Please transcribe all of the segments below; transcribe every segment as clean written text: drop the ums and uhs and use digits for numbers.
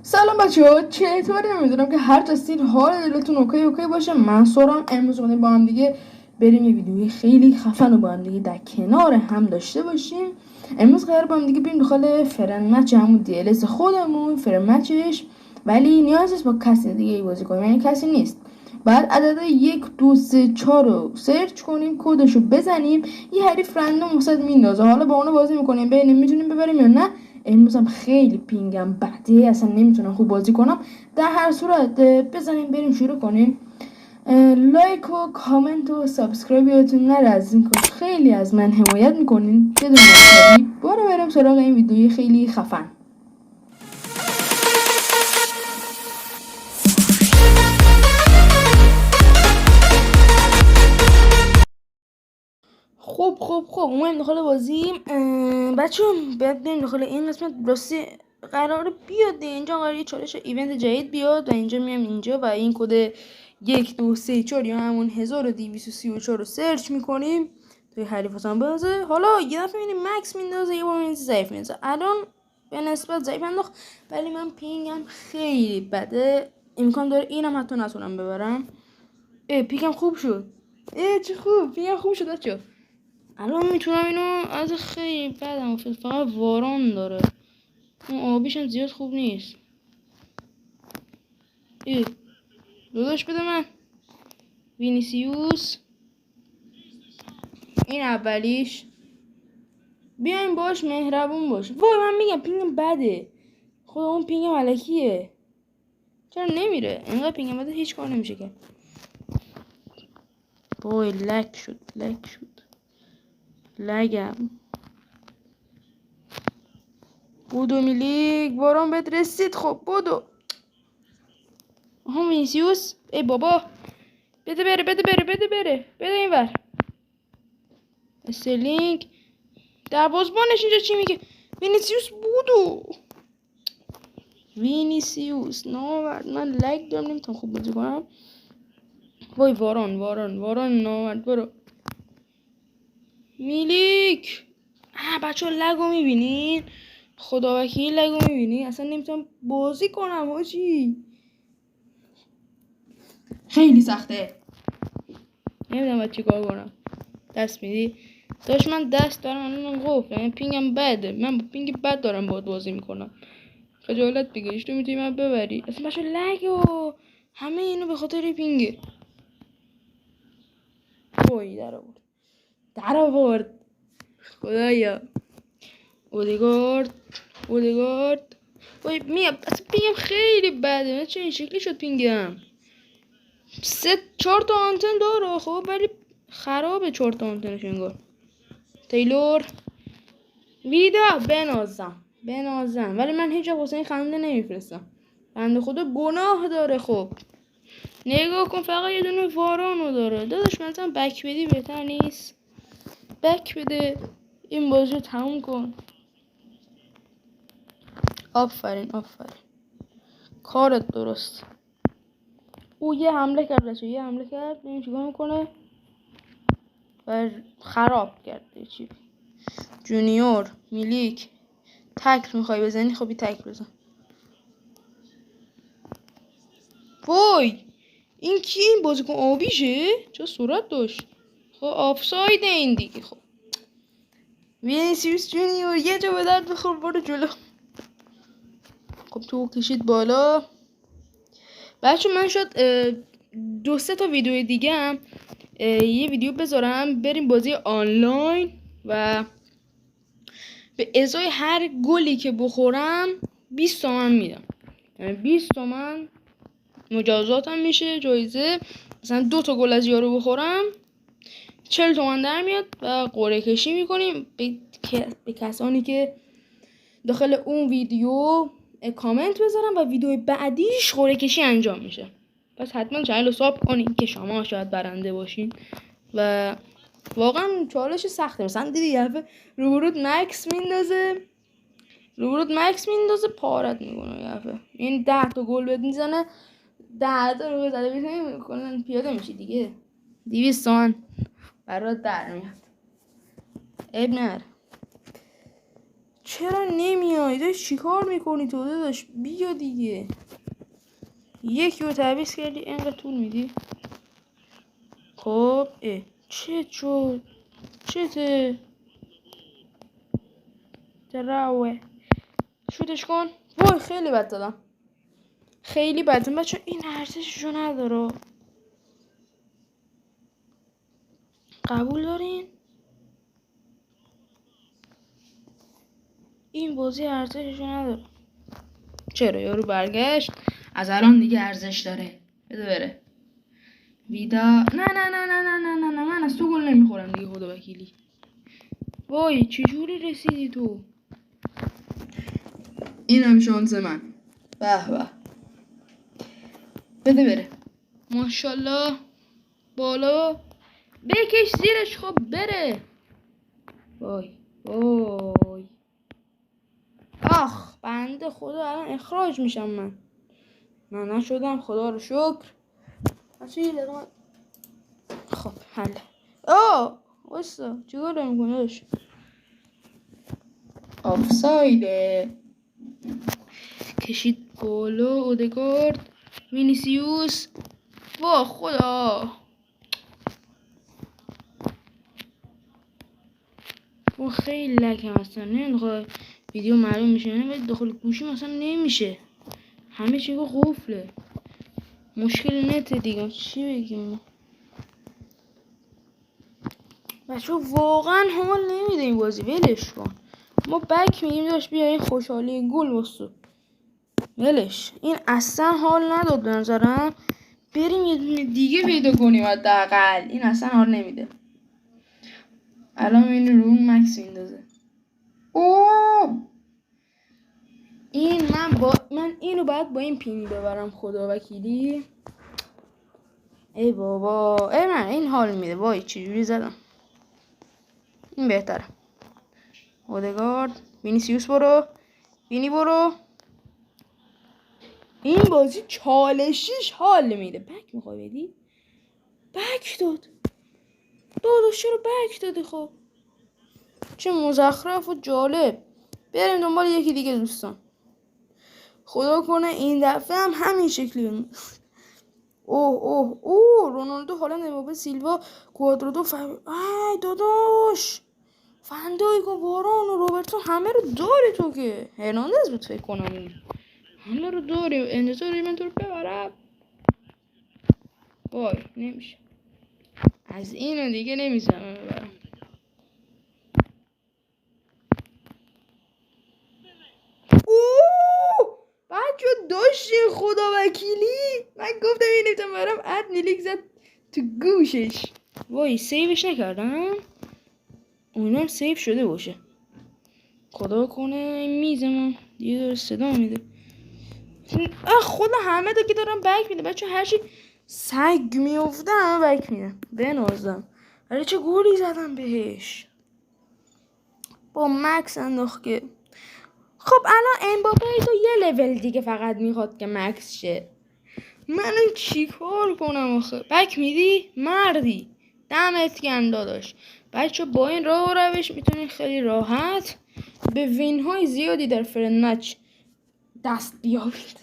سلام بچه‌ها، چطوری؟ میدونم که هر هستین حال دلتون اوکی باشه. من سورام. امروز اومدیم با هم دیگه بریم یه ویدیوی خیلی خفن رو با هم دیگه در کنار هم داشته باشیم. امروز قرار با هم دیگه بریم داخل فرن مچ، همون دیلس خودمون فرن مچش، ولی نیاز نیست با کسی دیگه بازی کنیم، یعنی کسی نیست. بعد عدد 1 2 3 4 رو سرچ کنیم، کدش رو بزنیم، یه حریف رندوم واسه میندازه. حالا با اونو بازی میکنیم، ببینیم میتونیم ببریم یا نه. امروز هم خیلی پینگم بده، اصلا نمیتونم خوب بازی کنم. در هر صورت بزنیم بریم شروع کنیم. لایک و کامنت و سابسکرایب یادتون نره از این کار، خیلی از من حمایت میکنین بدون مرتبی. برو بریم سراغ این ویدیوی خیلی خفن. خب اومدیم داخل بازیم. بچه باید بریم داخل این قسمت. راستی قراره بیاد اینجا، قراره یه چالش ایونت جدید بیاد و اینجا میام اینجا و این کد 1 2 3 4 یا همون 1234 رو سرچ میکنیم توی حریف هم بازه. حالا یه دفعه میبینیم مکس میندازه، یه بار میبینیم ضعیف میندازه. الان به نسبت ضعیف انداخت، ولی من پینگم خیلی بده، امکان داره اینم حتی نتونم ببرم. پینگم خوب شد. چه خوب، پینگم خوب شد بچه. الان میتونم اینو از خیلی بدم فقط واران داره، اون آبیش هم زیاد خوب نیست. داداش بده من وینیسیوس، این اولیش. بیاین باش مهربون باش. وای من میگم پینگم بده، خود اون پینگم علکیه، چرا نمیره؟ اینقدر پینگم بده هیچ کار نمیشه کرد. وای لک شد لگم. بودو میلیک واران بهت رسید. خب بودو. آها وینیسیوس، ای بابا بده بره این ور. استرلینگ دروازه‌بانش اینجا چی میگه؟ وینیسیوس بودو. وینیسیوس ناورد، من لگ دارم نمیتونم خوب بازی کنم. وای واران ناورد. برو میلیک. بچه ها لگو میبینین؟ خدا وکیل لگو میبینین؟ اصلا نمیتونم بازی کنم هاچی، خیلی سخته، نمیدونم باید چی کار کنم. دست میدی؟ داشت من دست دارم الان قفل، یعنی پینگم بده، من با پینگ بد دارم باید بازی میکنم. خجالت بکش، تو میتونی من ببری. اصلا بچه لگو همه اینو به خاطر پینگه. وای در آورد خدایا. اودگارد وای میام. اصلا پینگم خیلی بده، من چه این شکلی شد پینگم؟ 4 تا آنتن داره خب، ولی خرابه 4 تا آنتنش انگار. تیلور ویدا بنازم ولی من هیچ واسه این خنده نمیفرستم، بنده خدا گناه داره. خب نگاه کن فقط یه دونه وارانو داره. داداش مثلا بک بدی بهتر نیست؟ بک بده این بازی رو تموم کن. آفرین کارت درست. او یه حمله کرد ببین چیکار میکنه و خراب کرد. چی جونیور میلیک تکل میخوای بزنی؟ خب این تکل بزن. وای این کی؟ این بازیکن آبیشه؟ چه صورت داشت؟ خب آفساید این دیگه. خب وینیسیوس جونیور یه جا به درد بخور، برو جلو. خب تو کشید بالا. بچه من شد 2-3 تا ویدیو دیگه هم یه ویدیو بذارم بریم بازی آنلاین و به ازای هر گلی که بخورم 20 تومن میدم، یعنی 20 تومن مجازاتم میشه جایزه. مثلا 2 تا گل از یارو بخورم 40 تومن در میاد و قرعه کشی میکنیم به کسانی که داخل اون ویدیو کامنت بذارم و ویدیو بعدیش قرعه کشی انجام میشه. پس حتما چنل رو ساب کنین که شما شاید برنده باشین و واقعا چالش سخته. مثلا دیدی یه دفعه روبرود مکس میندازه پارت میکنه، یه دفعه این 10 تا گل بهت میزنه، 10 تا رو زده بیرون میکنن پیاده میشی دیگه. 200 تومن برات در میاد. اب نر چرا نمیای؟ داشت چیکار میکنی تو داداش؟ بیا دیگه. یکی رو تعویض کردی اینقدر طول میدی؟ خب چه شد؟ چته؟ دراوه شوتش کن. وای خیلی بد دادم، خیلی بد. بچه این ارزششو نداره. قبول دارین؟ این بازی ارزششو نداره. چرا؟ یارو برگشت، از الان دیگه ارزش داره. بده بره. ویدا. نه نه نه نه نه نه نه نه، من از تو گل نمیخورم دیگه، خدا وکیلی. وای چجوری رسیدی تو؟ اینم شانس من. به به. بده بره. ماشاءالله. بالا بکش زیرش. خب بره. وای وای. آخ بنده خدا، الان اخراج میشم من. نه نشدم، خدا رو شکر. خب حل. واسه چیکار داری میکنی؟ آفسایده. کشید بالا اودگارد. وینیسیوس. وا خدا. و خیلی لکم اصلا نمیخواد ویدیو معلوم میشه، ولی داخل گوشی مثلا نمیشه، همه چی قفله. مشکل نت دیگه، چی بگیم بچه. واقعا حال نمیده این بازی، ولش کن. ما بک میگیم داشت بیا این خوشحالی گل وستو، ولش. این اصلا حال نداد به نظرم. بریم یه دونه دیگه پیدا کنیم حداقل. این اصلا حال نمیده. الان این رو مکس میندازه. این من اینو باید با این پینی ببرم، خدا وکیلی. ای بابا من این حال میده. وای چجوری زدم. این بهتره. اودگارد. وینیسیوس برو. وینی برو. این بازی چالشیش حال میده. بک میخوای بدی؟ بک داد. داداش چرا بک دادی؟ خب چه مزخرف و جالب. بریم دنبال یکی دیگه دوستان. خدا کنه این دفعه هم همین شکلی بمونه. رونالدو، هالند، امباپه، سیلوا، کوادرادو، ای داداش فندایک و واران و روبرتو همه رو داری تو که. هرناندز بود فکر کنم اون. همه رو داری. انتظاری من تو رو ببرم؟ وای نمیشه. از اینو دیگه نمیزنم ببرم. بچه داشتی خدا وکیلی. من گفتم این نیتم برم اد نیلیک زد تو گوشش. وای سیوش نکردم. اونم سیو شده باشه. خدا کنه این میزم دیگه داره صدا میده. خدا همه دا که دارم بک میده بچه. هرچی سگ میفته همه بک میده. بنازم. ولی چه گولی زدم بهش با مکس انداخت که. خب الان امباپه تو یه لول دیگه فقط میخواد که مکس شه. من چی کار کنم آخه؟ بک میدی؟ مردی. دمت گرم داداش. بچه با این راه و روش میتونید خیلی راحت به وین های زیادی در فرنچ دست بیابید.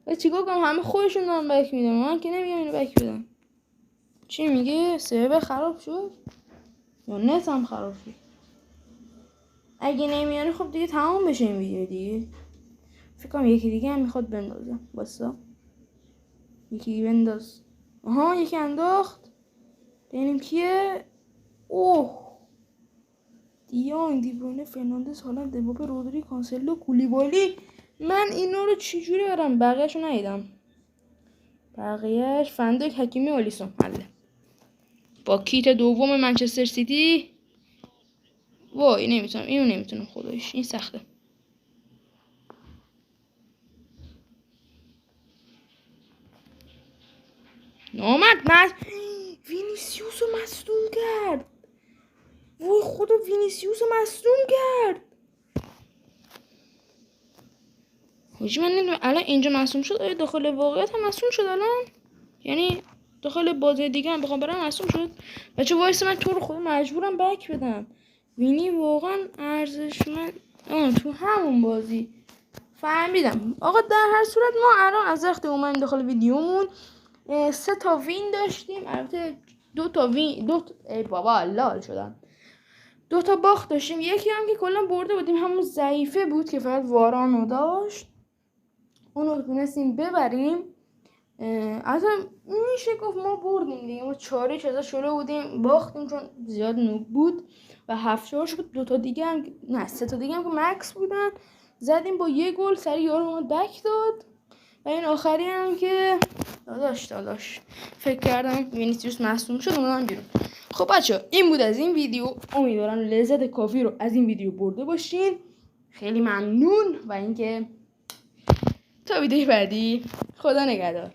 و چیکار کنم؟ همه خودشون دارن بک میدن، من که نمیگم اینو بک بدم. چی میگه؟ سرور خراب شد یا نت هم خراب شد؟ اگه نمیاری خب دیگه تمام بشه این ویدیو دیگه. فکر کنم یکی دیگه هم میخواد بندازم. واسه یکی بنداز. یکی انداخت. ببینیم کیه. دیانگ، دیبرونه، فرناندز، هالند، امباپه، رودری، کانسلو، کولیبالی. من اینا رو چجوری برم؟ بقیه‌شو ندیدم. بقیه‌اش فندک، حکیمی، آلیسون. حله. با کیت دوم منچستر سیتی. وای نمیتونم. اینو نمیتونم خدایش. این سخته. نامد. وینیسیوس رو مصدوم کرد. وای خدا وینیسیوس رو مصدوم کرد. حاجی من نمیدونم الان اینجا مصدوم شد، آیا داخل واقعیت هم مصدوم شد الان؟ یعنی داخل بازی دیگه هم بخوام برم مصدوم شد؟ بچه وایس من تو رو خود مجبورم بک بدم. وینی واقعا ارزشمند. تو همون بازی فهمیدم. آقا در هر صورت ما الان از وقتی اومدیم داخل ویدیومون 3 تا وین داشتیم. البته 2 تا وین ای بابا لال شدم. 2 تا باخت داشتیم. یکی هم که کلا برده بودیم، همون ضعیفه بود که فقط وارانو داشت، اونو تونستیم ببریم. اصلا میشه گفت ما بردیم دیگه. ما 4-1 ازش شروع بودیم، باختیم چون زیاد نوب بود و 7-4 بود. 2 تا دیگه هم نه 3 تا دیگه هم که مکس بودن زدیم با 1 گل. سری یارو ما بک داد و این آخری هم که داداش فکر کردم وینیسیوس مصدوم شد اونم بیرون. خب بچه‌ها این بود از این ویدیو. امیدوارم لذت کافی رو از این ویدیو برده باشین. خیلی ممنون و اینکه تا ویدیو بعدی خدا نگهدار.